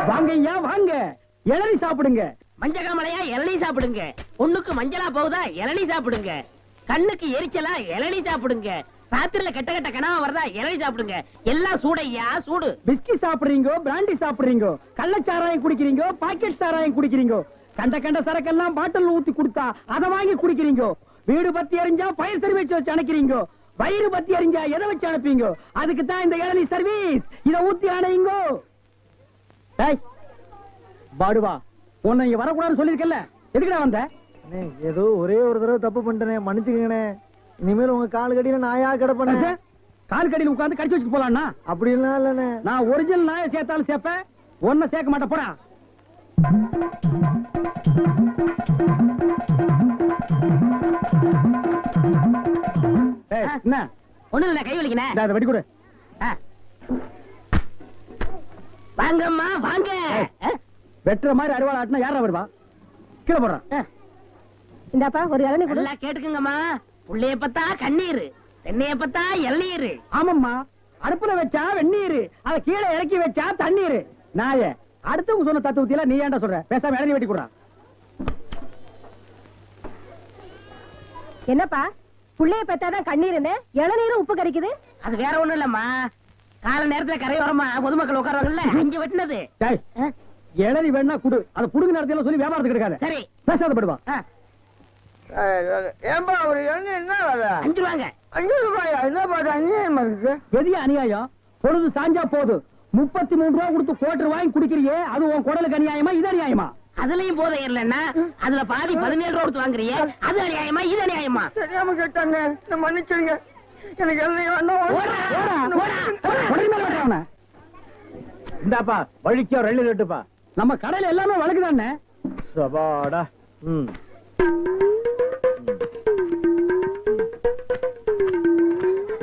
வாங்க ஐயா வாங்க, இளநீ சாப்பிடுங்க. மஞ்சகாமலையா இளநீ சாப்பிடுங்க. பொண்ணுக்கு மஞ்சளா போகுதா இளநீ சாப்பிடுங்க. கண்ணுக்கு எரிச்சலா இளநீ சாப்பிடுங்க. ராத்திரில கெட்ட கெட்ட கனவா வருதா இளநீ சாப்பிடுங்க. எல்லாம் சூடையா சூடு. பிஸ்கி சாப்பிடுறீங்க, பிராண்டி சாப்பிடுறீங்க, கள்ளச்சாராயம் குடிக்கிறீங்க, பாக்கெட் சாராயம் குடிக்கிறீங்க, கண்ட கண்ட சரக்கெல்லாம் பாட்டில் ஊத்தி கொடுத்தா அதை வாங்கி குடிக்கிறீங்க. வீடு பத்தி எரிஞ்சா ஃபயர் சர்வீஸ் வச்சு அணைக்கிறீங்க. வயிறு பத்தி எரிஞ்சா எதை வச்சு அனுப்பீங்க? அதுக்கு தான் இந்த இளநீ சர்வீஸ். இத ஊத்தி அணையுங்க. டேய் பாடுவா, உன்னை இங்க வரக்கூடாதுன்னு சொல்லிருக்கல, எதுக்குடா வந்த? ஏதோ ஒரே ஒரு தடவை தப்பு பண்ணிட்டேனே, மன்னிச்சுக்கங்கண்ணே. இனிமேல் உங்க கால் கடியில நாயா கிடப்பேன். கால் கடியில் உட்கார்ந்து கடிச்சு வச்சுட்டு போலாம்னா? அப்படிலாம் இல்லண்ணே. நான் ஒரிஜினல் நாயை சேர்த்தாலும் சேர்ப்பேன், ஒன்ன சேர்க்க மாட்டேன். போடா. என்ன ஒண்ணு இல்ல, கை வலிக்கணும். அதை வெடி கொடு. வாங்கம்மா வாங்க. வெட்டுற மாதிரி அறுவாள் ஆட்டினா யாரா வருவா? கீழே போடுறான். இந்தாப்பா ஒரு இளநீ கொடு. நல்லா கேட்டுக்குங்கம்மா. புள்ளைய பத்தா கண்ணீர், தென்னைய பத்தா இளநீர். ஆமாம்மா, அடுப்புல வச்சா வெந்நீர், அதை கீழே இறக்கி வச்சா தண்ணீர். நாய அடுத்தவங்க சொன்ன தத்துவத்தில நீ ஏன்டா சொல்ற? பேசாம இளநீ வெட்டி கொடுறா. என்னப்பா புள்ளைய பெத்தாதான் கண்ணீருன்னு இளநீரும் உப்பு கறிக்குது? அது வேற ஒண்ணும் இல்லம்மா, கால நேரத்துல கரையோரமா பொதுமக்கள் உட்காருவாங்கல்ல, அங்க வெட்டினது. இளநீ வேணா குடு, அதை புடுங்க நேரத்துல சொல்லி வியாபாரத்துக்கு எடுக்காத. சரி பேசாத படுவா. ஏன்பா ஒரு எண்ணெய் என்ன வேலை? 5 ரூபாங்க. 5 ரூபாயா? என்ன பாட்டு அநியாயமா இருக்கு. பெரிய அநியாயம். பொழுது சாஞ்சா போதும் 33 ரூபாய் கொடுத்து கோட்டர் வாங்கி குடிக்கிறியே, அது உன் குடலுக்கு அநியாயமா இது அநியாயமா? அதுலயும் போதை ஏறலன்னா அதுல பாதி 17 ரூபா கொடுத்து வாங்குறியே, அது அநியாயமா இது அநியாயமா? தெரியாம கேட்டாங்க, மன்னிச்சிருங்க. எனக்கு எண்ணெய் வேண்டாம். இந்தாப்பா வழிக்கோ 2 ரெட்டுப்பா. நம்ம கடையில எல்லாமே வழக்குதானே. சபாடா.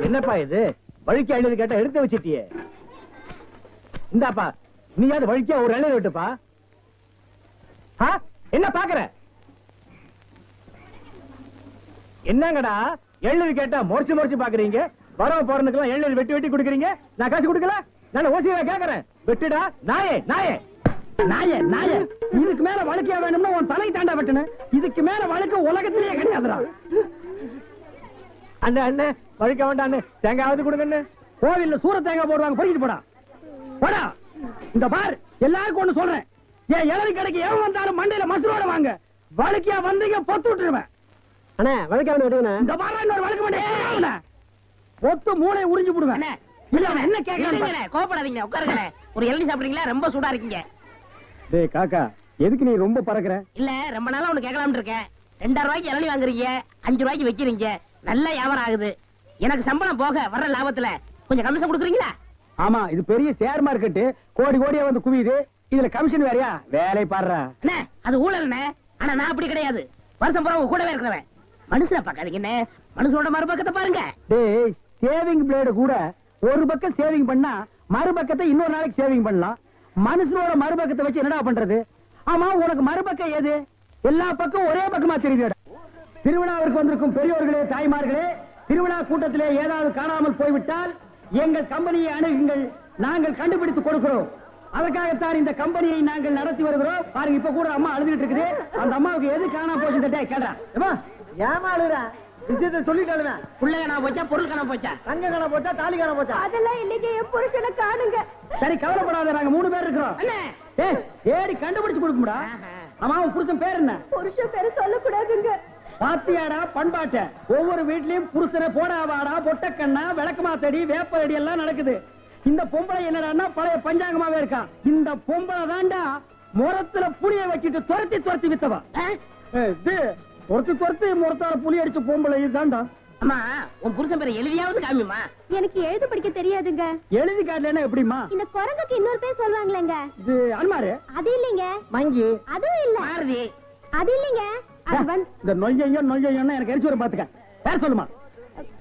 என்னப்பா இது? வழிக்கு 5 கேட்டா எடுத்து வச்சிட்டியே. இந்தாப்பா நீயாவது வழிக்கோ ஒரு 2 ரெட்டுப்பா. என்ன பாக்குற? என்னங்கடா 7 கேட்டா முறைச்சு முறைச்சு பாக்குறீங்க? வரவ போறதுக்கெல்லாம் 7 வெட்டி வெட்டி குடுக்குறீங்க. நான் காசு கொடுக்கல, நான் ஓசியா கேக்குறேன். வெட்டுடா நாயே நாயே நாயே நாயே. இதுக்கு மேல வழக்கியா வேணும்னா உன் தலை தாண்டா வெட்டணும். இதுக்கு மேல வழக்கு உலகத்திலேயே கிடையாதுடா. அண்ணே அண்ணே வழிக்க வேண்டாம், தேங்காவது கொடுங்க. கோவில்ல சூர தேங்காய் போடுவாங்க, பொறிக்கிட்டு போடா போடா. இந்த பார், எல்லாருக்கும் ஒண்ணு சொல்றேன், என் இளநீ கடைக்கு எவன் வந்தாலும் மண்டையில மசுரோட வாங்க. வழக்கியா வந்தீங்க பொத்து விட்டுருவேன். அண்ணே வழக்கா விடுவேன். இந்த பாரு இன்னொரு வழக்கு பண்ண பொத்து மூளை உறிஞ்சு போடுவேன். இல்ல என்ன கேக்குறீங்க? கோபப்படாதீங்க, உட்காருங்க. ஒரு இளநீ சாப்பிடுறீங்களா? ரொம்ப சூடா இருக்கீங்க. டேய் காக்கா, எதுக்கு நீ ரொம்ப பறக்குற? இல்ல ரொம்ப நாளா ஒண்ணு கேட்கலாம்னு இருக்கேன். 2000 ரூபாய்க்கு இளநீ வாங்குறீங்க, 5 ரூபாய்க்கு வைக்கிறீங்க, நல்ல வியாபாரம் ஆகுது. எனக்கு சம்பளம் போக வர்ற லாபத்துல கொஞ்சம் கமிஷன் கொடுக்குறீங்களா? ஆமா, இது பெரிய ஷேர் மார்க்கெட், கோடி கோடியா வந்து குவியுது. இதுல கமிஷன் வேறயா? வேலை பாடுறா. அண்ணே அது ஊழல்ண்ணே. ஆனா நான் அப்படி கிடையாது, வருஷம் பூரா கூடவே இருக்கிறவன். மனுஷனை பார்க்காதீங்க, மனுஷனோட மறுபக்கத்தை பாருங்க. டேய், சேவிங் பிளேடு கூட ஒரு பக்கம் சேவிங் பண்ணா மறுபக்கத்தை இன்னொரு நாளைக்கு சேவிங் பண்ணலாம். மனுஷனோட மறுபக்கத்தை வச்சு என்னடா பண்றது? ஆமா, உனக்கு மறுபக்கம் ஏது? எல்லா பக்கம் ஒரே பக்கமா தெரியுது. திருவிழாவிற்கு வந்திருக்கும் பெரியோர்களே, தாய்மார்களே, திருவிழா கூட்டத்திலே ஏதாவது காணாமல் போய்விட்டால் எங்கள் கம்பெனியை அணுகுங்கள், நாங்கள் கண்டுபிடித்து கொடுக்கிறோம். அதற்காகத்தான் இந்த கம்பெனியை நாங்கள் நடத்தி வருகிறோம். பாருங்க, இப்ப கூட அம்மா அழுதுட்டு இருக்குது. அந்த அம்மாவுக்கு எது காணாம போச்சுன்னு கேள்றா. ஏமா அழுகுற? விஷயத்தை சொல்லிட்டாலுமே. புள்ள காணாம போச்சா, பொருள் காணாம போச்சா? தங்க காணாம போச்சா, தாலி காணாம போச்சா? அதெல்லாம் இன்னைக்கு என் புருஷனை காணுங்க. சரி கவலைப்படாத, நாங்க 3 பேர் இருக்கிறோம். ஏடி கண்டுபிடிச்சு கொடுக்கும்டா. ஆமா, உன் புருஷன் பேர் என்ன? புருஷன் பேரு சொல்லக்கூடாதுங்க. பாத்தியாடா பண்பாட்ட? ஒவ்வொரு வீட்லயும் புருஷனை போடாவாடா, பொட்டக்கண்ணா, விளக்கமாத்தடி, வேப்படி எல்லாம் நடக்குது. இந்த பொம்பளை என்னடான்னா பழைய பஞ்சாங்கமாவே இருக்கான். இந்த பொம்பளை தாண்டா முரத்துல புளிய வச்சுட்டு துரத்தி துரத்தி வித்தவா. துரத்தி முரத்தால புளி அடிச்ச பொம்பளை தாண்டா. அம்மா, உன் புருஷன் பேரை எழுதியாவது காமிமா. எனக்கு எழுத படிக்க தெரியாதுங்க. எழுதி காட்டலன்னா எப்படிமா? இந்த குரங்குக்கு இன்னொரு பேர் சொல்லுவாங்களேங்க. இது அல்மாரு. அது இல்லைங்க. மங்கி. அதுவும் இல்ல. மாருதி. அது இல்லைங்க. இந்த நொய்யோ நொய்யோன்னா எனக்கு எரிச்சு வர பாத்துக்க. பேர் சொல்லுமா?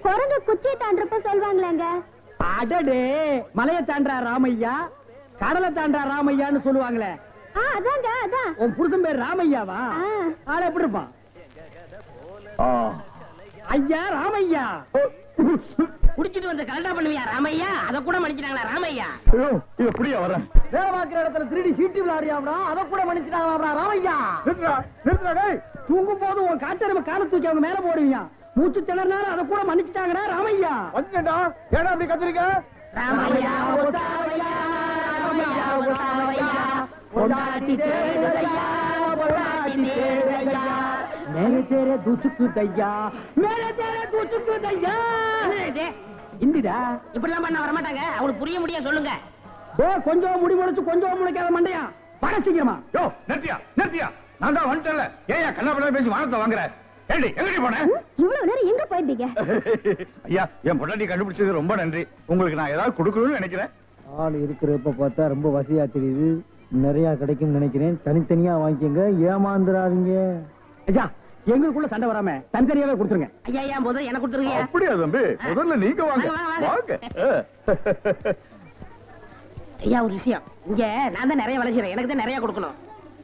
குரங்கு குச்சியை தாண்டறப்ப சொல்லுவாங்களேங்க. அடடே, மலையை தாண்டா ராமையா, கடலை தாண்டா ராமையான்னு சொல்லுவாங்களே. அதாங்க அதான். உன் புருஷன் பேர் ராமையாவா? ஆள எப்படி இருப்பான்? ஐயா ராமையா, குடிச்சிட்டு வந்து கலண்டா பண்ணுவியா ராமையா? அத கூட மன்னிச்சிட்டாங்களா ராமையா? ஐயோ இது எப்படியா வரேன்? வேலை பார்க்கிற இடத்துல 3D சீட்டு விளையாடியாம்டா, அதை கூட மன்னிச்சிட்டாங்களாம்டா ராமையா. நிறுத்துடா, நிறுத்துடா டேய். தூங்கும் போது உன் காட்டெருமை காலை தூக்கி அவங்க மேல போடுவீங்க. மூச்சு திணறினாலும் அதை கூட மன்னிச்சுட்டாங்கடா ராமையா. வந்துட்டா ஏடா அப்படி கத்துறீங்க? ராமையா ஒசாவையா, ராமையா ஒசாவையா, பொண்டாட்டி தேடுதையா, பொண்டாட்டி தேடுதையா. மேலே தேரே தூச்சுக்கு தையா, மேலே தேரே தூச்சுக்கு தையா. இந்திடா இப்படிலாம் பண்ண வரமாட்டாங்க. அவங்களுக்கு புரிய முடியா சொல்லுங்க. கொஞ்சம் முடி முளைச்சு கொஞ்சம் முளைக்காத மண்டையா, பட சீக்கிரமா. யோ நிறுத்தியா, நிறுத்தியா. நான் தான் வந்துட்டேன்ல. ஏயா கண்ணா பேசி வானத்தை வாங்குற? ஏண்டி எங்கடி போன? இவ்வளவு நேரம் எங்க போயிருந்தீங்க? ஐயா என் பொண்டாட்டி கண்டுபிடிச்சது ரொம்ப நன்றி. உங்களுக்கு நான் ஏதாவது கொடுக்கணும்னு நினைக்கிறேன். ஆள் இருக்கிறப்ப பார்த்தா ரொம்ப வசதியா தெரியுது. நிறைய கிடைக்கும் நினைக்கிறேன். தனித்தனியா வாங்கிக்கங்க, ஏமாந்துடாதீங்க. ஐயா எங்களுக்குள்ள சண்டை வராம தனித்தனியாவே கொடுத்துருங்க. ஐயா ஐயா முதல்ல எனக்கு கொடுத்துருங்க. அப்படியா தம்பி? முதல்ல நீங்க வாங்க. வாங்க, வாங்க. வாங்க. ஐயா ஒரு விஷயம், இங்க நான் தான் நிறைய வேலை செய்யறேன், எனக்கு தான் நிறைய கொடுக்கணும்.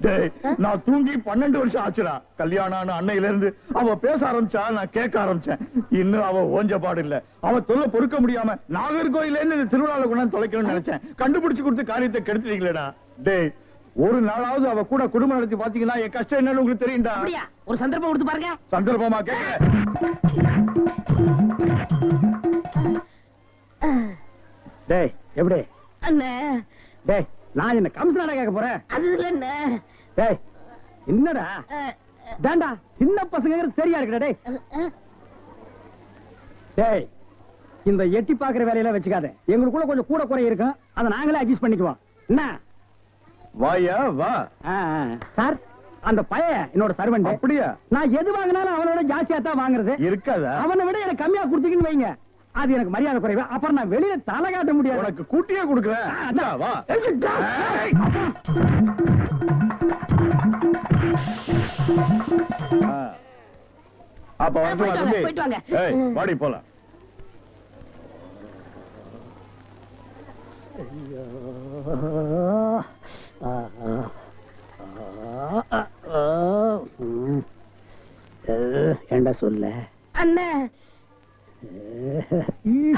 டேய், நான் தூங்கி 12 வருஷம் ஆச்சுடா. கல்யாணம் அன்னையில இருந்து அவ பேச ஆரம்பிச்சா நான் கேட்க ஆரம்பிச்சேன். இன்னும் அவ ஓஞ்ச பாடு இல்ல. அவ தொல்லை பொறுக்க முடியாம நாகர்கோயில இருந்து திருவிழால கொண்டாந்து தொலைக்கணும்னு நினைச்சேன். கண்டுபிடிச்சு கொடுத்து காரியத்தை கெடுத்துட்டீங்களேடா. டேய் ஒரு நாளாவது அவ கூட குடும்பம் நடத்தி பாத்தீங்கன்னா என் கஷ்டம் என்னன்னு உங்களுக்கு தெரியும்டா. அப்படியா? ஒரு சந்தர்ப்பம் கொடுத்து பாருங்க. சந்தர்ப்பமா கேட்க? டேய் எப்படி? அண்ணே டேய் நான் என்ன கம்சனாடா கேட்க போறேன்? அது இல்ல அண்ணே. டேய் என்னடா தாண்டா சின்ன பசங்க சரியா இருக்குடா. டேய் டேய் இந்த எட்டி பாக்குற வேலையில வச்சுக்காத. எங்களுக்குள்ள கொஞ்சம் கூட குறை இருக்கும், அதை நாங்களே அட்ஜஸ்ட் பண்ணிக்குவோம். என்ன வாயா வா. சார் அந்த பையன் என்னோட சர்வெண்ட். அப்படியா? நான் எது வாங்கினாலும் அவனோட ஜாஸ்தியா தான் வாங்குறது. இருக்காதா? அவனை விட எனக்கு கம்மியா கொடுத்தீங்கன்னு வைங்க, அது எனக்கு மரியாதை குறைவு. அப்புறம் நான் வெளியில தலை காட்ட முடியாது. உனக்கு கூட்டியே கொடுக்குறேன். இந்தா, வா. ஏய். அப்ப வரட்டுமா போயிட்டு வாங்க, தம்பி? போயிட்டு வாங்க. ஏய் வாடி போலாம். ஏண்டா சொல்ல அண்ணே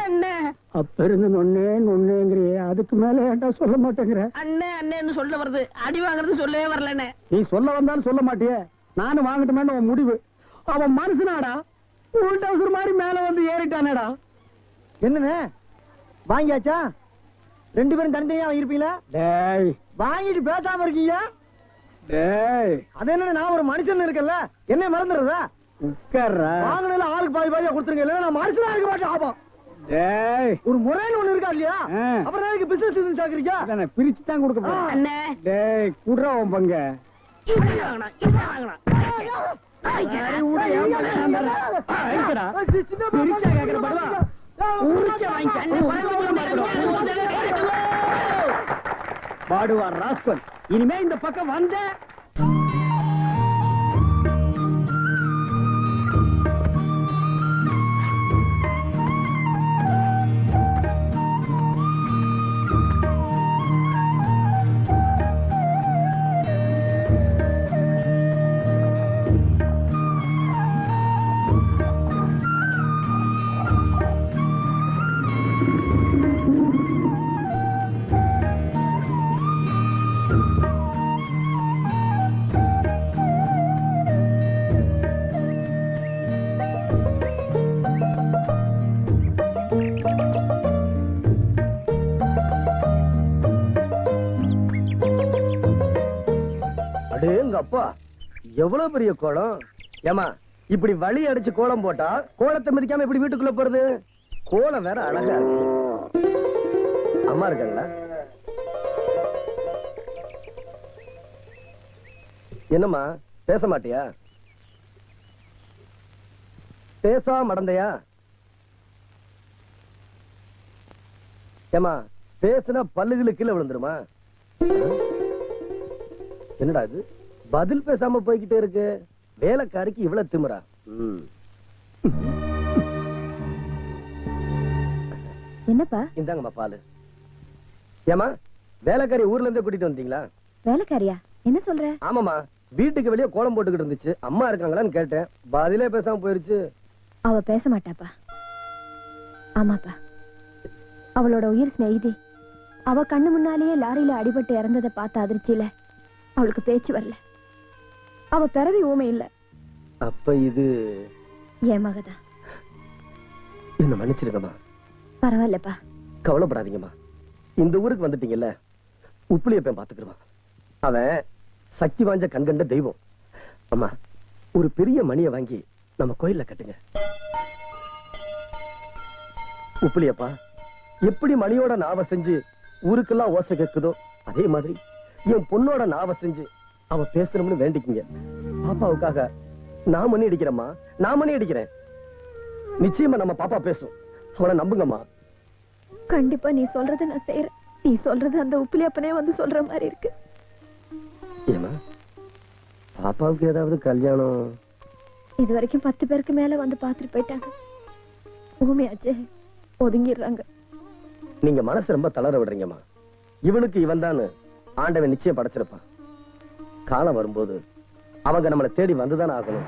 அண்ணே அப்ப இருந்து நொன்னேங்கிறியே, அதுக்கு மேல ஏண்டா சொல்ல மாட்டேங்கிற? அண்ணே அண்ணேன்னு சொல்ல வருது, அடி வாங்குறது சொல்லவே வரலண்ணே. நீ சொல்ல வந்தாலும் சொல்ல மாட்டியே. நானும் வாங்கட்டுமேன்னு உன் முடிவு. அவன் மனுஷனாடா, உள்டவுசர் மாதிரி மேல வந்து ஏறிட்டானேடா. என்னண்ணே வாங்கியாச்சா? 2 பேரும் தனித்தனியா வாங்கிருப்பீங்களா? டேய் வாங்கிட்டு பேசாம இருக்கீங்க. டேய் அது என்ன, நான் ஒரு மனுஷன் இருக்கல, என்ன மறந்துடுறதா? உட்கார்றா. வாங்கினால ஆளுக்கு பாதி பாதியா கொடுத்துருங்க, இல்ல நான் மனுஷனா இருக்க மாட்டேன். ஆமா டேய் ஒரு முறைன்னு ஒண்ணு இருக்கா இல்லையா? ஆ. அப்புறம் எதுக்கு பிசினஸ் சாக்குறீங்க? அதானே பிரிச்சு தான் கொடுக்க போறேன். அண்ணே டேய் குடுறா உன் பங்க. இப்படி வாங்கணும், இப்படி வாங்கணும். சரி, விடு, ஏன் பக்கம் நான் தரேன். ஐயடா. பிரிச்சா கேக்குற பதிலா உரிச்சா வாங்கிக்க. அண்ணே குறைஞ்சு போச்சு. பாடுவா ராஸ்கல், இனிமே இந்த பக்கம் வந்த அப்பா எவ்வளவு பெரிய கோலம். ஏமா இப்படி வழி அடிச்சு கோலம் போட்டா கோலத்தை மிதிக்காம இப்படி வீட்டுக்குள்ள போறது? கோலம் வேற அழகா இருக்கு. அம்மா இருக்காங்களா? என்னம்மா பேச மாட்டியா? பேசா மடந்தையா? ஏமா பேசுனா பல்லுகளுக்கு கீழே விழுந்துருமா? என்னடா இது பதில் பேசாம போய்கிட்டே இருக்கு? வேலைக்காரிக்கு இவ்வளவு திமிரா? என்னப்பா? இந்தாங்கம்மா பாலு. ஏமா வேலைக்காரி ஊர்ல இருந்தே கூட்டிட்டு வந்தீங்களா? வேலைக்காரியா? என்ன சொல்ற? ஆமாமா, வீட்டுக்கு வெளியே கோலம் போட்டுக்கிட்டு இருந்துச்சு. அம்மா இருக்காங்களான்னு கேட்டேன், பதிலே பேசாம போயிருச்சு. அவ பேச மாட்டாப்பா. ஆமாப்பா, அவளோட உயிர் சிநேகிதி அவ கண்ணு முன்னாலேயே லாரியில அடிபட்டு இறந்ததை பார்த்த அதிர்ச்சியில அவளுக்கு பேச்சு வரல. அவ பிறவி ஊமை இல்ல. அப்ப இது என் மகதான். என்ன மன்னிச்சிருங்கம்மா. பரவாயில்லப்பா. கவலைப்படாதீங்கம்மா. இந்த ஊருக்கு வந்துட்டீங்கல்ல, உப்புளியப்பன் பாத்துக்கிடுவான். அவன் சக்தி வாய்ந்த கண்கண்ட தெய்வம். அம்மா, ஒரு பெரிய மணியை வாங்கி நம்ம கோயில்ல கட்டுங்க. உப்புளியப்பா எப்படி மணியோட நாவ செஞ்சு ஊருக்கெல்லாம் ஓசை கேக்குதோ, அதே மாதிரி என் பொண்ணோட நாவ செஞ்சு அவ பேசணும்னு வேண்டிக்கிங்க. பாப்பாவுக்காக நான் மணி அடிக்கிறேம்மா, நான் மணி அடிக்கிறேன். நிச்சயமா நம்ம பாப்பா பேசும். அவனை நம்புங்கம்மா. கண்டிப்பா நீ சொல்றத நான் செய்யறேன். நீ சொல்றது அந்த உப்புலியப்பனே வந்து சொல்ற மாதிரி இருக்கு. ஏமா, பாப்பாவுக்கு ஏதாவது கல்யாணம்? இது வரைக்கும் 10 பேருக்கு மேல வந்து பாத்துட்டு போயிட்டாங்க. ஊமையாச்சே, ஒதுங்கிடுறாங்க. நீங்க மனசு ரொம்ப தளர விடுறீங்கம்மா. இவனுக்கு இவன் தான் ஆண்டவன் நிச்சயம் படைச்சிருப்பான். காலம் வரும்போது அவங்க நம்மளை தேடி வந்துதான் ஆகணும்.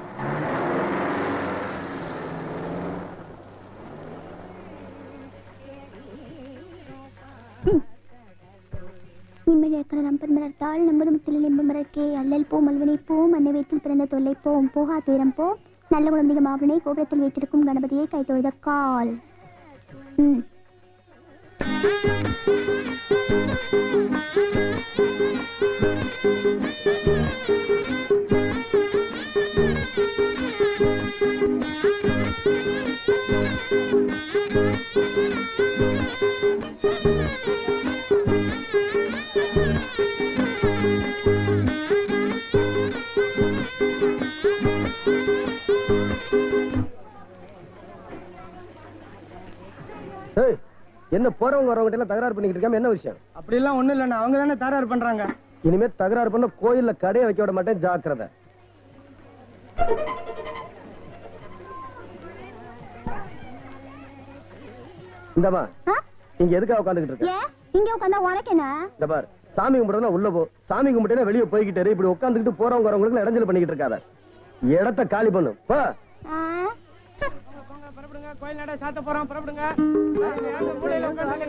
நிம்மழக்கர நம்பர் மலர்த்தாள் நம்பது முத்திலில் இன்பம் மலர்க்கே அல்லல் போ மல்வனை போ மண்ணை வயிற்றில் பிறந்த தொல்லை போம் போகா துயரம் போ நல்ல குழந்தைகள் மாவனை கோபுரத்தில் வைத்திருக்கும் கணபதியை கை தொழுத கால். என்ன போறவங்க வரவங்க எல்லாம் தகராறு பண்ணிக்கிட்டு இருக்காம என்ன விஷயம்? அப்படி எல்லாம் ஒண்ணு இல்ல, அவங்க தானே தகராறு பண்றாங்க. இனிமே தகராறு பண்ண கோயில்ல கடையை வைக்க விட மாட்டேன், ஜாக்கிரதை. இந்தமா இங்க எதுக்காக உட்காந்துக்கிட்டு இருக்க? இங்க உட்கார்ந்தா உனக்கு என்ன? இந்த பார், சாமி கும்பிடுறதுனா உள்ள போ, சாமி கும்பிட்டேன்னா வெளியே போய்கிட்டே இரு. இப்படி உட்காந்துக்கிட்டு போறவங்க வரவங்களுக்கு இடைஞ்சல் பண்ணிக்கிட்டு இருக்காத. இடத்த காலி பண்ணு போ. கோயில் நட சாத்த போறோம், புறப்படுங்க. மூலையில உட்கார்ந்து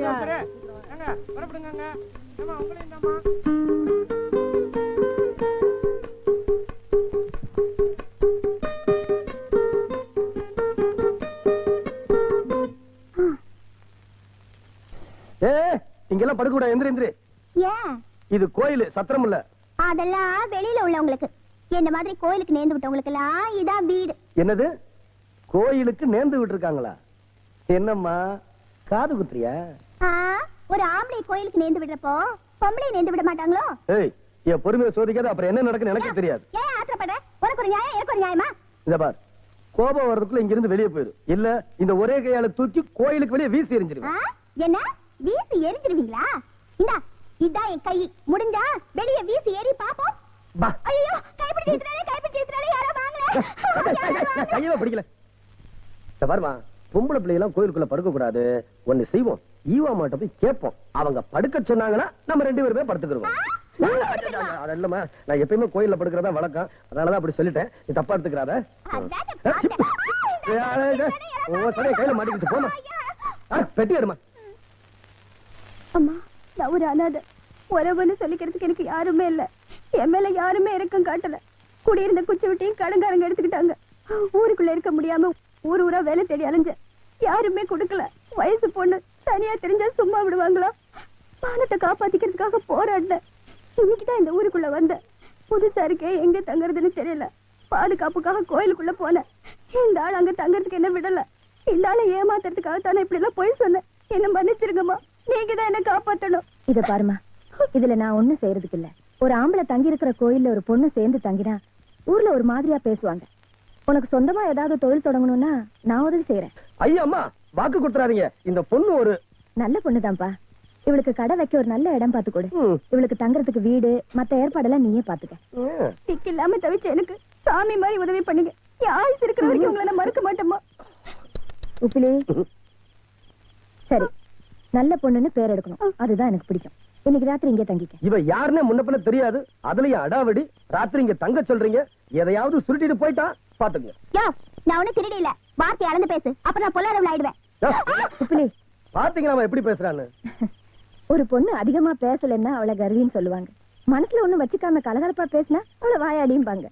புறப்படுங்க. இங்கெல்லாம் படுக்க கூடாது. எந்திரி. இது கோயில், சத்திரம் இல்ல. அதெல்லாம் வெளியில உள்ளவங்களுக்கு. என்ன மாதிரி கோயிலுக்கு நேர்ந்து விட்டவங்களுக்கு எல்லாம் இதான் வீடு. என்னது, கோயிலுக்கு நேர்ந்து விட்டு இருக்காங்களா? என்னம்மா காது குத்துறியா? ஒரு ஆம்பளை கோயிலுக்கு நேர்ந்து விடுறப்போ பொம்பளை நேர்ந்து விட மாட்டாங்களோ? ஏய், என் பொறுமையை சோதிக்காத, அப்புறம் என்ன நடக்குன்னு எனக்கு தெரியாது. ஏன் ஆத்திரப்படுற? உனக்கு ஒரு நியாயம், எனக்கு ஒரு நியாயமா? இந்த பார், கோபம் வர்றதுக்குள்ள இங்க இருந்து வெளியே போயிரு. இல்ல இந்த ஒரே கையால தூக்கி கோயிலுக்கு வெளியே வீசி எறிஞ்சிருவேன். என்ன வீசி எரிஞ்சிருவீங்களா? இந்தா இதான் என் கை. முடிஞ்சா வெளியே வீசி எறி பாப்போம். ஐயோ, கைப்பிடிச்சு இழுத்துறானே, யாரோ வாங்கல. கையவே பிடிக்கல. இந்த பாருமா, பொம்பளை பிள்ளை எல்லாம் கோயிலுக்குள்ள படுக்க கூடாது. ஒண்ணு செய்வோம், ஈவா மாட்ட போய் கேட்போம். அவங்க படுக்க சொன்னாங்கன்னா நம்ம 2 பேருமே படுத்துக்கிறோம். அதெல்லாமா, நான் எப்பயுமே கோயில்ல படுக்கிறதா வழக்கம். அதனாலதான் அப்படி சொல்லிட்டேன். நீ தப்பா எடுத்துக்கிறாத. கையில மாட்டிக்கிட்டு போமா. பெட்டி எடுமா. அம்மா, நான் ஒரு அனாதை. உறவுன்னு சொல்லிக்கிறதுக்கு எனக்கு யாருமே இல்ல. என் மேல யாருமே இறக்கம் காட்டல. குடியிருந்த குச்சி விட்டையும் கடங்காரங்க எடுத்துக்கிட்டாங்க. ஊருக்குள்ள இருக்க முடியாம ஊர் ஊரா வேலை தேடி அலைஞ்சேன். யாருமே கொடுக்கல. வயசு பொண்ணு தனியா தெரிஞ்சா சும்மா விடுவாங்களா? மானத்தை காப்பாத்திக்கிறதுக்காக போராடினேன். இன்னைக்குதான் இந்த ஊருக்குள்ள வந்தேன். புதுசா இருக்கே, எங்க தங்குறதுன்னு தெரியல. பாதுகாப்புக்காக கோயிலுக்குள்ள போனேன். இந்த ஆள் அங்க தங்கறதுக்கு என்ன விடல. இந்த ஆளை ஏமாத்துறதுக்காக தானே இப்படி எல்லாம் போய் சொன்னேன். என்ன மன்னிச்சிருங்கம்மா, நீங்க தான் என்ன காப்பாத்தணும். இத பாருமா, இதுல நான் ஒண்ணும் செய்யறதுக்கு இல்ல. ஒரு ஆம்பளை தங்கி இருக்கிற கோயில்ல ஒரு பொண்ணு சேர்ந்து தங்கினா ஊர்ல ஒரு மாதிரியா பேசுவாங்க. உனக்கு சொந்தமா ஏதாவது தொழில் தொடங்கணும்னா நான் உதவி செய்யறேன். ஐயா அம்மா, வாக்கு கொடுத்துறாதீங்க. இந்த பொண்ணு ஒரு நல்ல பொண்ணுதான்ப்பா. இவளுக்கு கடை வைக்க ஒரு நல்ல இடம் பாத்து கொடு. இவளுக்கு தங்கறதுக்கு வீடு, மத்த ஏற்பாடெல்லாம் நீயே பாத்துக்க. திக்கு இல்லாம தவிச்ச எனக்கு சாமி மாதிரி உதவி பண்ணுங்க. யாரு இருக்கிற வரைக்கும் உங்களை நான் மறக்க மாட்டேம்மா. உப்பிலி, சரி, நல்ல பொண்ணுன்னு பேர் எடுக்கணும். அதுதான் எனக்கு பிடிக்கும். இன்னைக்கு ராத்திரி இங்கே தங்கிக்க. இவ யாருன்னே முன்ன பின்ன தெரியாது. அதுலயும் அடாவடி. ராத்திரி இங்க தங்க சொல்றீங்க. எதையாவது சுருட்டிட்டு போயிட்டா பாத்துங்க. நான் ஒண்ணு திருடி இல்ல. வார்த்தை அளந்து பேசு, அப்புறம் நான் பொல்லாதவள் ஆயிடுவேன். உப்பிலி, பாத்தீங்களா அவன் எப்படி பேசுறான்னு? ஒரு பொண்ணு அதிகமா பேசலன்னா அவளை கர்வின்னு சொல்லுவாங்க. மனசுல ஒண்ணும் வச்சுக்காம கலகலப்பா பேசினா அவளை வாயாடியும்பாங்க.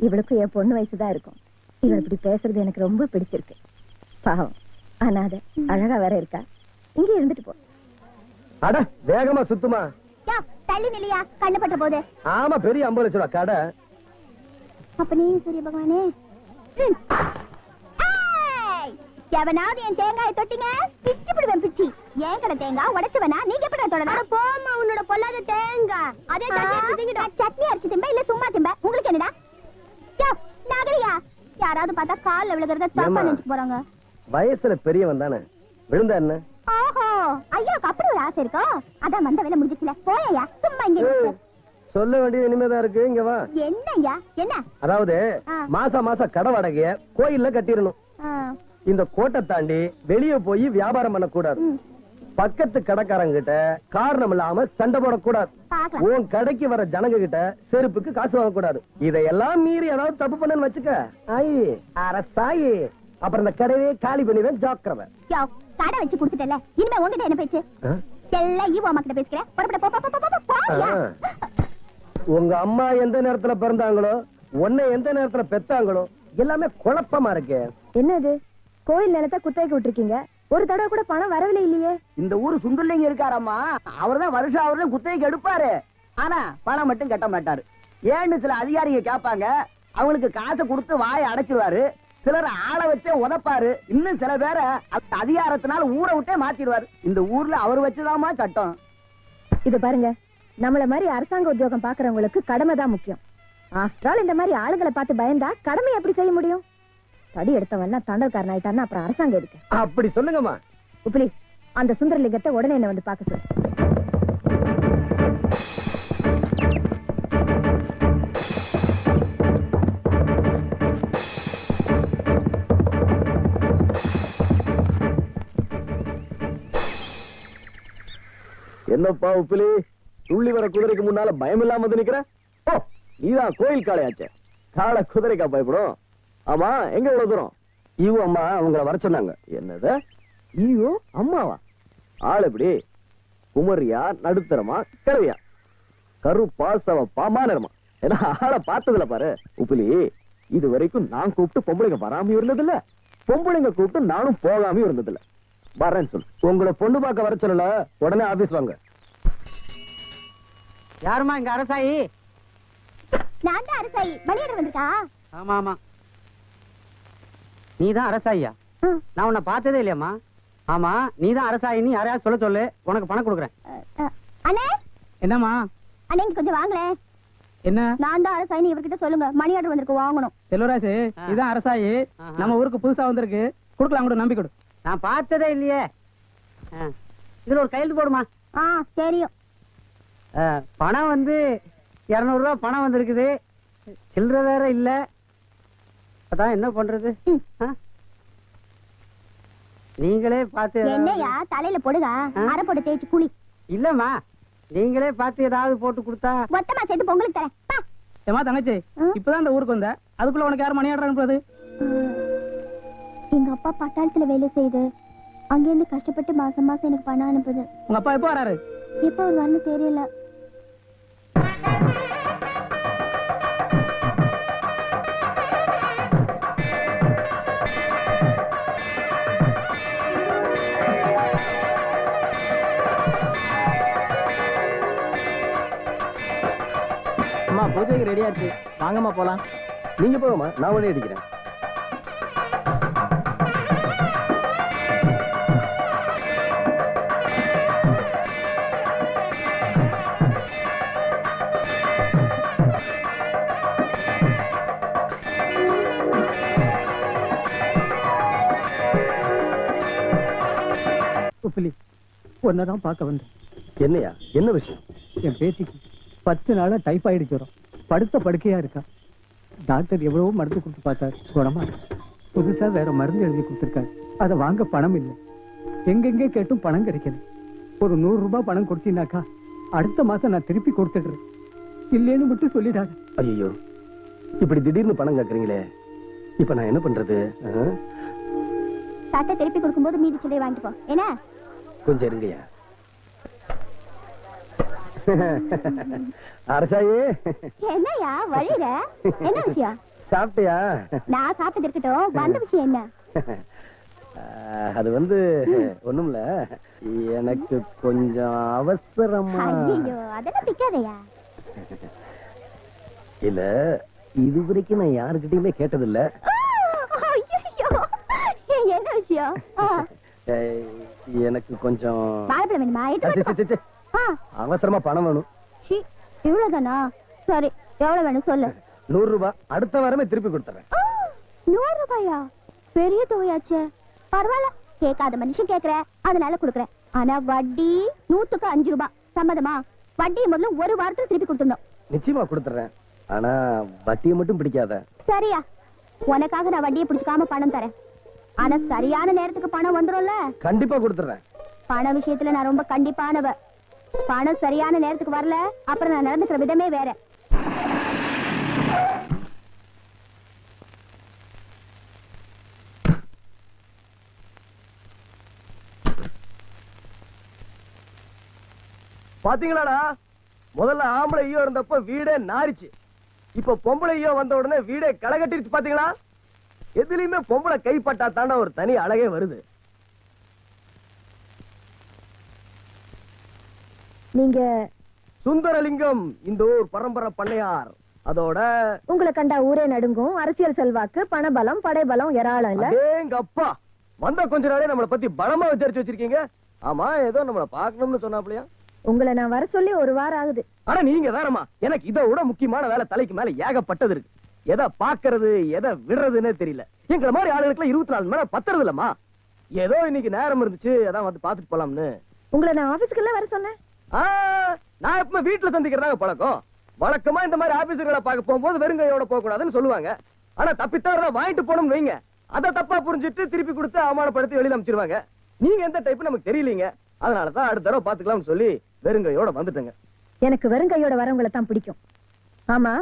இவளுக்கும் என் பொண்ணு வயசுதான் இருக்கும். இவள் இப்படி பேசுறது எனக்கு ரொம்ப பிடிச்சிருக்கு. பாவம், அனாதை, அழகா வேற இருக்கா. இங்க இருந்துட்டு போ. அட வேகமா சுத்துமா. யா, தள்ளி நிலையா, கண்ணு பட்ட போது. ஆமா, பெரிய 50 லட்சம் ரூபா கடை. அப்ப நீ சூரிய பகவானே. ஏய், எவனாவது என் தேங்காயை தொட்டிங்க பிச்சு பிடுவேன் பிச்சி. ஏன் கடை தேங்காய் உடைச்சவனா நீங்க எப்படி தொடலாம்? போமா உன்னோட பொல்லாத தேங்காய். அதே சட்னி அரைச்சு திம்ப இல்ல சும்மா திம்ப. உங்களுக்கு என்னடா? யா, நாகரியா, யாராவது பார்த்தா கால்ல விழுகிறத தப்பா நினைச்சு போறாங்க. வயசுல பெரியவன் தானே, விழுந்தா என்ன? ஓஹோ, ஐயாவுக்கு அப்படி ஒரு ஆசை இருக்கோ? அதான் வந்த வேலை முடிஞ்சிச்சுல. போயா, சும்மா இங்க இரு. சொல்ல வேண்டியது இனிமேதான் இருக்கு. இங்க வா. என்னய்யா, என்ன? அதாவது மாசம் கடை வாடகைய கோயில்ல கட்டிடணும். இந்த கோட்டை தாண்டி வெளியே போய் வியாபாரம் பண்ணக்கூடாது. பக்கத்து கடைக்காரங்க கிட்ட காரணம் இல்லாம சண்டை போடக்கூடாது. உன் கடைக்கு வர ஜனங்க கிட்ட செருப்புக்கு காசு வாங்க கூடாது. இதையெல்லாம் மீறி ஏதாவது தப்பு பண்ணு வச்சுக்க, ஆயி அரசாயி அப்புறம் இந்த கடையே காலி பண்ணிடுவேன். ஜாக்கிரதை. கடை வச்சு கொடுத்துட்டல, இனிமே உங்ககிட்ட என்ன பேச்சு? எல்லாம் ஈவோ அம்மா கிட்ட பேசுறேன். உங்க அம்மா எந்த நேரத்துல பிறந்தாங்களோ, உன்னை எந்த நேரத்துல பெத்தாங்களோ, எல்லாமே குழப்பமா இருக்கு. என்னது, கோயில் நிலத்தை குத்தகைக்கு விட்டுருக்கீங்க, ஒரு தடவை கூட பணம் வரவில்லை இல்லையே? இந்த ஊரு சுந்தரலிங்க இருக்காரம்மா, அவர்தான் வருஷம் அவர்தான் குத்தகைக்கு எடுப்பாரு. ஆனா பணம் மட்டும் கட்ட மாட்டாரு. ஏன்னு சில அதிகாரிங்க கேட்பாங்க, அவங்களுக்கு காசை கொடுத்து வாயை அடைச்சிருவாரு. சிலர் ஆளை வச்சே உதப்பாரு. இன்னும் சில பேரை அதிகாரத்தினால ஊரை விட்டே மாத்திடுவாரு. இந்த ஊர்ல அவர் வச்சுதாமா சட்டம். இது பாருங்க, நம்மள மாதிரி அரசாங்க உத்தியோகம் பாக்குறவங்களுக்கு கடமை தான் முக்கியம். ஆஃப்டர் ஆல் இந்த மாதிரி ஆளுங்களை பார்த்து பயந்தா கடமை எப்படி செய்ய முடியும்? தடி எடுத்தவன் தண்டல்காரன் ஆயிட்டான்னா அப்புறம் அரசாங்கம் எதுக்கு? அப்படி சொல்லுங்கம்மா. உப்பிலி, அந்த சுந்தரலிங்கத்தை உடனே என்ன வந்து பார்க்க சொல்லு. என்னப்பா உப்பிலி, துள்ளி வர குதிரைக்கு முன்னால பயம் இல்லாம வந்து நிக்கிற? ஓ, நீதான் கோயில் காளையாச்சே. காளை குதிரைக்கா பயப்படும்? ஆமா, எங்க இவ்வளவு தூரம்? ஈவோ அம்மா உங்களை வர சொன்னாங்க. என்னது, ஈவோ அம்மாவா? ஆள் எப்படி, குமரியா, நடுத்தரமா, கிழவியா, கருப்பா, சவப்பா, மாநிலமா? ஏன்னா ஆளை பார்த்ததுல பாரு. உப்பிலி, இது வரைக்கும் நான் கூப்பிட்டு பொம்பளைங்க வராம இருந்தது இல்ல, பொம்பளைங்க கூப்பிட்டு நானும் போகாம இருந்தது இல்ல. வரேன்னு சொல்லு. உங்களை பொண்ணு பார்க்க வர சொல்லல, உடனே ஆபீஸ் வாங்க. யாருமா இங்க அரசாயி? நான் தான் அரசாயி. மணியர் வந்திருக்கா? ஆமா ஆமா, நீதான் அரசாயியா? நான் உன்னை பார்த்ததே இல்லையம்மா. ஆமா, நீதான் அரசாயின்னு யாரையாவது சொல்ல சொல்லு, உனக்கு பணம் கொடுக்குறேன். அண்ணே. என்னம்மா? அண்ணே இங்க கொஞ்சம் வாங்களே. என்ன? நான் தான் அரசாயின்னு இவர்கிட்ட சொல்லுங்க. மணி ஆர்டர் வந்திருக்கு, வாங்கணும். செல்வராஜ், இதான் அரசாயி. நம்ம ஊருக்கு புதுசா வந்திருக்கு, கொடுக்கலாம் கூட, நம்பி கொடு. நான் பார்த்ததே இல்லையே. இதுல ஒரு கையெழுத்து போடுமா? தெரியும். பணம் வந்து 200 ரூபாய் பணம் வந்திருக்குது, சில்லற வேற இல்ல. அதான் என்ன பண்றது? நீங்களே பார்த்து. என்னையா தலையில போடுங்க, அரை போட்டு தேய்ச்சி குளி. இல்லம்மா, நீங்களே பார்த்து ஏதாவது போட்டு கொடுத்தா. மொத்தமா சேர்த்து பொங்கலுக்கு தரேன். ஏமா தங்கச்சி, இப்பதான் இந்த ஊருக்கு வந்த, அதுக்குள்ள உனக்கு யாரும் மணி ஆர்டர் அனுப்புறது? எங்க அப்பா பட்டாளத்துல வேலை செய்து அங்கிருந்து கஷ்டப்பட்டு மாசம் மாசம் எனக்கு பணம் அனுப்புது. உங்க அப்பா எப்போ வராரு? எப்ப வருவாருன்னு தெரியல. அம்மா, பூஜைக்கு ரெடியா இருக்கு, வாங்கம்மா போலாம். நீங்க போகமா, நான் ஒண்ணே அடிக்கிறேன். உப்பிலி, ஒன்னதான் பார்க்க வந்தேன். என்னையா, என்ன விஷயம்? என் பேத்திக்கு 10 நாளா டைபாய்டு ஜுரம், படுத்த படுக்கையா இருக்கா. டாக்டர் எவ்வளவோ மருந்து கொடுத்து பார்த்தாரு, குணமா இருக்கு. புதுசா வேற மருந்து எழுதி கொடுத்திருக்காரு, அதை வாங்க பணம் இல்லை. எங்கெங்கே கேட்டும் பணம் கிடைக்கல. ஒரு 100 ரூபாய் பணம் கொடுத்தீங்கன்னாக்கா அடுத்த மாசம் நான் திருப்பி கொடுத்துடுறேன். இல்லேன்னு மட்டும் சொல்லிடாத. ஐயோ, இப்படி திடீர்னு பணம் கேக்குறீங்களே, இப்ப நான் என்ன பண்றது? சட்டை திருப்பி கொடுக்கும்போது மீதி சில்லறை வாங்கிட்டு போ என்ன? கொஞ்சம் இருங்கய்யா. அரசாயி என்னையா வழியில என்ன விஷயம்? சாப்பிட்டியா? நான் சாப்பிட்டது இருக்கட்டும், வந்த விஷயம் என்ன? அது வந்து ஒண்ணுமில்ல, எனக்கு கொஞ்சம் அவசரமா. ஐயோ அதெல்லாம் பிக்காதையா. இல்ல, இது வரைக்கும் நான் யாருக்கிட்டயுமே கேட்டதில்ல. என்ன விஷயம்? எனக்கு கொஞ்சம் வாழைப்பழம் வேணுமா? அவசரமா பணம் வேணும். இவ்வளவுதானா? சரி, எவ்வளவு வேணும் சொல்லு. 100 ரூபாய். அடுத்த வாரமே திருப்பி கொடுத்துறேன். 100 ரூபாயா? பெரிய தொகையாச்சே. பரவாயில்ல, கேட்காத மனுஷன் கேக்குற, அதனால கொடுக்குறேன். ஆனா வட்டி 100க்கு 5 ரூபாய். சம்மதமா? வட்டியை முதல்ல ஒரு வாரத்துல திருப்பி கொடுத்துடணும். நிச்சயமா கொடுத்துறேன். ஆனா வட்டியை மட்டும் பிடிக்காத. சரியா? உனக்காக நான் வட்டியை பிடிச்சுக்காம பணம் தரேன். ஆனா சரியான நேரத்துக்கு பணம் வந்துரும்ல? கண்டிப்பா கொடுத்துறேன். பண விஷயத்துல நான் ரொம்ப கண்டிப்பானவ. பணம் சரியான நேரத்துக்கு வரல, அப்புறம் நான் நடந்துக்கிற விதமே வேற. பாத்தீங்களாடா, முதல்ல ஆம்பளை ஐயோ இருந்தப்ப வீடே நாரிச்சு. இப்ப பொம்பளை ஐயோ வந்த உடனே வீடே களகட்டிருச்சு. பாத்தீங்களா? எதுலயுமே பொம்பளை கைப்பட்டா தாண்டா ஒரு தனி அழகே வருது. நீங்க சுந்தரலிங்கம், இந்த ஊர் பரம்பரை பண்ணையார். அதோட உங்களை கண்டா ஊரே நடுங்கும். அரசியல் செல்வாக்கு, பணபலம், படைபலம் ஏராளம் இல்ல? எங்க அப்பா வந்த கொஞ்ச நாளே நம்மளை பத்தி பலமா விசாரிச்சு வச்சிருக்கீங்க. ஆமா, ஏதோ நம்மளை பாக்கணும்னு சொன்னாப்லையா? உங்களை நான் வர சொல்லி 1 வாரம் ஆகுது. ஆனா நீங்க வேறமா, எனக்கு இதை விட முக்கியமான வேலை தலைக்கு மேல ஏகப்பட்டது இருக்கு. எதை பாக்குறது எதை விடுறதுன்னே தெரியல. எங்களை மாதிரி ஆளுகளுக்கு 24 மணி நேரம் பத்துறது இல்லம்மா. ஏதோ இன்னைக்கு நேரம் இருந்துச்சு, அதான் வந்து பாத்துட்டு போலாம்னு. உங்களை நான் ஆபீஸ்க்கு எல்லாம் வர சொன்னேன். நான் எப்பவுமே வீட்டுல சந்திக்கிறதாங்க பழக்கம். வழக்கமா இந்த மாதிரி ஆபீஸர்களை பார்க்க போகும்போது வெறுங்கையோட போக கூடாதுன்னு சொல்லுவாங்க. ஆனா தப்பித்தவரை வாங்கிட்டு போகணும்னு வைங்க, அதை தப்பா புரிஞ்சுட்டு திருப்பி கொடுத்து அவமானப்படுத்தி வெளியில அமைச்சிருவாங்க. நீங்க எந்த டைப் நமக்கு தெரியலீங்க. அதனாலதான் அடுத்த தடவை பாத்துக்கலாம்னு சொல்லி வெறுங்கையோட வந்துட்டேங்க. எனக்கு வெறுங்கையோட வரவங்களை தான் பிடிக்கும். ஆமா,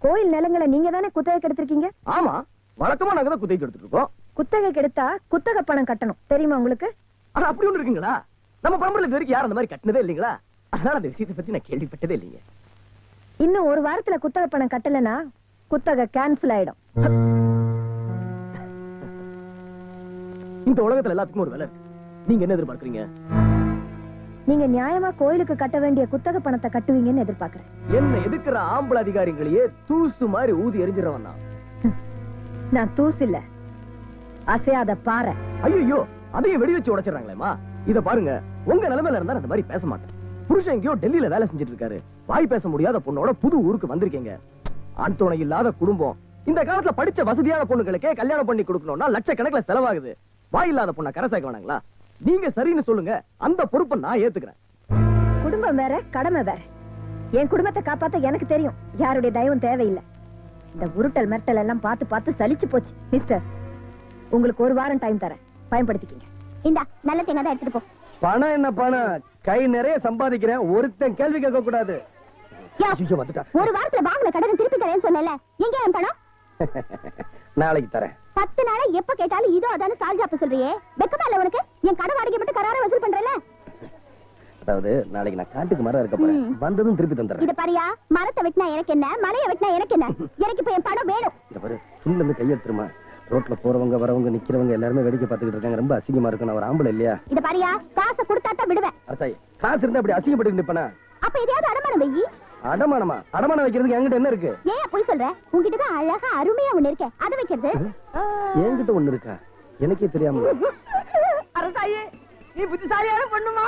கோயில் நிலங்களை நீங்க தானே குத்தகை கெடுத்திருக்கீங்க? ஆமா, வழக்கமா நாங்க தான் குத்தகைக்கு எடுத்துட்டு இருக்கோம். குத்தகை கெடுத்தா குத்தகை பணம் கட்டணும், தெரியுமா உங்களுக்கு? ஆனா அப்படி ஒண்ணு இருக்குங்களா? நம்ம பரம்பரையில இது வரைக்கும் யாரும் அந்த மாதிரி கட்டினதே இல்லீங்களா? அதனால அந்த விஷயத்தை பத்தி நான் கேள்விப்பட்டதே இல்லைங்க. இன்னும் 1 வாரத்துல குத்தகை பணம் கட்டலனா குத்தகை கேன்சல் ஆயிடும். இந்த உலகத்துல எல்லாத்துக்கும் ஒரு விலை இருக்கு. நீங்க என்ன எதிர்பார்க்கறீங்க? நீங்க நியாயமா கோயிலுக்கு கட்ட வேண்டிய குத்தகை பணத்தை கட்டுவீங்கன்னு எதிர்பார்க்கிறேன். என்ன எதுக்குற ஆம்பளை அதிகாரிகளையே தூசு மாதிரி ஊதி எரிஞ்சிடவன் தான். நான் தூசு இல்ல, அசையாத பாறை. ஐயோ, அதையும் வெடி வச்சு உடைச்சிடறாங்களேமா. இத பாருங்க, உங்க நிலைமையில இருந்தா அந்த மாதிரி பேச மாட்டேன். புருஷன் எங்கேயோ டெல்லியில வேலை செஞ்சுட்டு இருக்காரு. வாய் பேச முடியாத பொண்ணோட புது ஊருக்கு வந்திருக்கீங்க. ஆண் துணை இல்லாத குடும்பம். இந்த காலத்துல படிச்ச வசதியான பொண்ணுகளுக்கே கல்யாணம் பண்ணி கொடுக்கணும்னா லட்சக்கணக்கில் செலவாகுது. வாய் இல்லாத பொண்ணை கரை சேர்க்க வேணாங்களா? நீங்க சரின்னு சொல்லுங்க, அந்த பொறுப்பை நான் ஏத்துக்கிறேன். குடும்பம் வேற, கடமை வேற. என் குடும்பத்தை காப்பாத்த எனக்கு தெரியும், யாருடைய தயவும் தேவையில்லை. இந்த உருட்டல் மிரட்டல் எல்லாம் பார்த்து பார்த்து சலிச்சு போச்சு. மிஸ்டர், உங்களுக்கு 1 வாரம் டைம் தரேன், பயன்படுத்திக்கீங்க. இந்தா நல்ல தேங்காய் தான் எடுத்துட்டு போ. பணம் என்ன பணம்? கை நிறைய சம்பாதிக்கிறேன், ஒருத்தன் கேள்வி கேட்க கூடாது. ஒரு வாரத்துல வாங்கின கடனை திருப்பி தரேன்னு சொன்னல, எங்க என் பணம்? நாளைக்கு தரேன். 10 நாளா எப்ப கேட்டாலும் இதோ அதான சால்ஜாப்ப சொல்றியே, வெக்கமா இல்ல உனக்கு? என் கடன் வாடகை மட்டும் கரார வசூல் பண்றல. அதாவது நாளைக்கு நான் காட்டுக்கு மரம் இருக்க போறேன், வந்ததும் திருப்பி தந்துறேன். இத பாரியா, மரத்தை வெட்டினா எனக்கு என்ன, மலையை வெட்டினா எனக்கு என்ன? எனக்கு இப்ப என் பணம் வேணும். இத பாரு, துணில இருந்து கையெடுத்துருமா. ரோட்ல போறவங்க வரவங்க நிக்கிறவங்க எல்லாருமே வேடிக்கை பார்த்துக்கிட்டு இருக்காங்க. ரொம்ப அசிங்கமா இருக்கு. நான் ஒரு ஆம்பளை இல்லையா? இத பாரியா, காசை கொடுத்தாதான் விடுவேன். அரசாய், காசு இருந்தா அப்படி அசிங்கப்பட்டு நிப்பனா? அப்ப எதையாவது அடமானம் வெயி. அடமானமா? அடமானம் வைக்கிறதுக்கு என்கிட்ட என்ன இருக்கு? ஏன் போய் சொல்ற? உன்கிட்ட தான் அழகா அருமையா ஒண்ணு இருக்கே, அது வைக்கிறது. என்கிட்ட ஒண்ணு இருக்கா? எனக்கே தெரியாம. அரசாயி, நீ புத்திசாலியான பொண்ணுமா?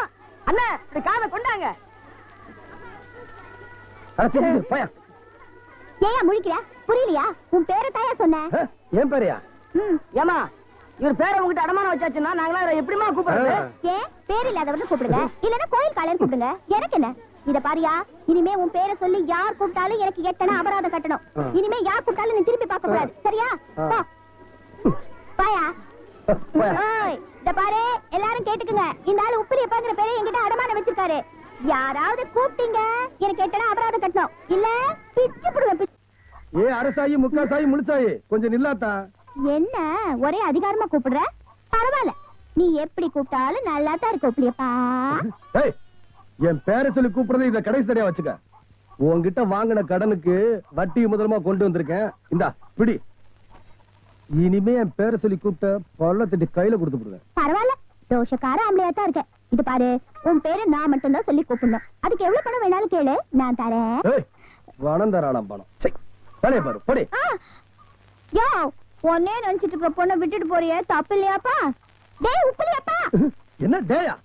அண்ணா, இந்த காதை கொண்டாங்க. அரசாய் போயா. ஏன் முழிக்கிற? புரியலையா? உன் பேரை தாயா சொன்ன? ஏன் பேரையா? ஏமா, இவர் பேரை உங்ககிட்ட அடமானம் வச்சாச்சுன்னா நாங்களாம் எப்படிமா கூப்பிடுறது? ஏன் பேர் இல்லாதவன்னு கூப்பிடுங்க, இல்லன்னா கோயில் காலைன்னு கூப்பிடுங்க, எனக்கு என்ன? இத பாரியா, இனிமே உன் பேரை சொல்லி யார் கூப்பிட்டாலும் எனக்கு எட்டனா அபராதம் கட்டணும். இனிமே யார் கூப்பிட்டாலும் நீ திரும்பி பார்க்க கூடாது, சரியா? பாயா. இத பாரு, எல்லாரும் கேட்டுக்குங்க, இந்த ஆளு உப்பிலியப்பாங்கிற பேரை என்கிட்ட அடமானம் வச்சிருக்காரு. யாராவது கூப்பிட்டீங்க எனக்கு எட்டனா அபராதம் கட்டணும், இல்ல பிச்சு புடுவேன். அரசாயி, முக்காசாயி, முழுசாயி, கொஞ்சம் நில்லாத்தா. என்ன ஒரே அதிகாரமா கூப்பிடுற? பரவாயில்ல, நீ எப்படி கூப்பிட்டாலும் நல்லா தான் இருக்க உப்பிலியப்பா. ஏய், என் பேரை சொல்லி கூப்பிடுறது இத கடைசி தடையா வச்சுக்க. உன்கிட்ட வாங்கின கடனுக்கு வட்டி முதலமா கொண்டு வந்திருக்கேன். இந்தா பிடி. இனிமே என் பேரை சொல்லி கூப்பிட்ட பல்ல தட்டி கையில கொடுத்து விடுவேன். பரவாயில்ல, ரோஷக்கார ஆம்பளையா தான் இருக்க. இது பாரு, உன் பேரு நான் மட்டும் தான் சொல்லி கூப்பிடணும். அதுக்கு எவ்வளவு பணம் வேணாலும் கேளு, நான் தரேன். ஏய், பணம் தராளாம் பணம். சை, வேலையை பாரு, போடி. யோ, ஒன்னே நினைச்சிட்டு இருக்க பொண்ணை விட்டுட்டு போறியே, தப்பு இல்லையாப்பா? டேய் உப்பிலியப்பா. என்ன டேயா?